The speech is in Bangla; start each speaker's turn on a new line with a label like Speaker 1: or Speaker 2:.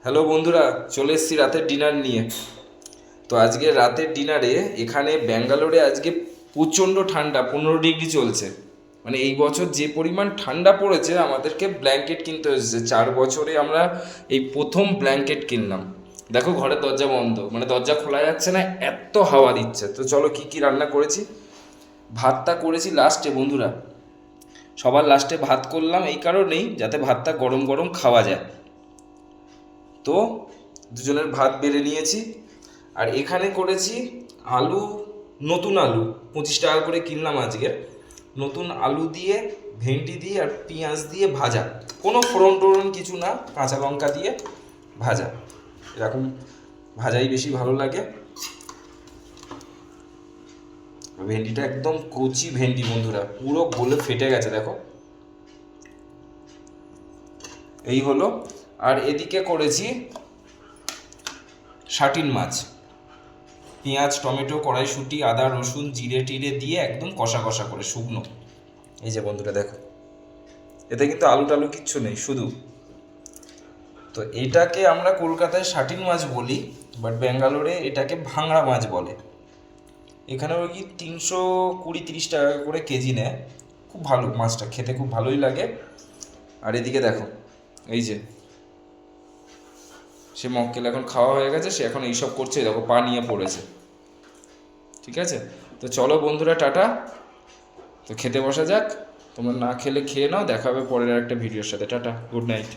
Speaker 1: হ্যালো বন্ধুরা, চলে এসেছি রাতের ডিনার নিয়ে। তো আজকে রাতের ডিনারে এখানে ব্যাঙ্গালোরে আজকে প্রচণ্ড ঠান্ডা, 15 ডিগ্রি চলছে। মানে এই বছর যে পরিমাণ ঠান্ডা পড়েছে আমাদেরকে ব্ল্যাঙ্কেট কিনতে হয়েছে। 4 বছরে আমরা এই প্রথম ব্ল্যাঙ্কেট কিনলাম। দেখো ঘরের দরজা বন্ধ, মানে দরজা খোলা যাচ্ছে না, এত হাওয়া দিচ্ছে। তো চলো কি কি রান্না করেছি। ভাতটা করেছি লাস্টে বন্ধুরা, সবার লাস্টে ভাত করলাম এই কারণেই যাতে ভাতটা গরম গরম খাওয়া যায়। তো দুজনের ভাত বেড়ে নিয়েছি। আর এখানে করেছি আলু, নতুন আলু 25 টাকা করে কিনলাম আজকে। নতুন আলু দিয়ে, ভেন্ডি দিয়ে আর পেঁয়াজ দিয়ে ভাজা, কোনো ফোড়ন টোড়ন কিছু না, কাঁচা লঙ্কা দিয়ে ভাজা। এরকম ভাজাই বেশি ভালো লাগে। ভেন্ডিটা একদম কচি ভেন্ডি বন্ধুরা, পুরো গলে ফেটে গেছে দেখো। এই হলো। আর এদিকে করেছি শাটিন মাছ, পেঁয়াজ টমেটো কড়াইশুঁটি আদা রসুন জিরে টিরে দিয়ে একদম কষা কষা করে শুকনো। এই যে বন্ধুরা দেখো, এতে কিন্তু আলু টালু কিচ্ছু নেই, শুধু। তো এটাকে আমরা কলকাতায় শাটিন মাছ বলি, বাট ব্যাঙ্গালোরে এটাকে ভাঙড়া মাছ বলে। এখানে ওই কি 320-30 টাকা করে কেজি নেয়। খুব ভালো মাছটা, খেতে খুব ভালোই লাগে। আর এদিকে দেখো, এই যে সে মক্কেল এখন খাওয়া হয়ে গেছে, সে এখন এইসব করছে, দেখো পা নিয়ে পড়েছে। ঠিক আছে, তো চলো বন্ধুরা, টাটা। তো খেতে বসা যাক। তোমরা না খেলে খেয়ে নাও, দেখা হবে পরের একটা ভিডিওর সাথে। Tata, good night.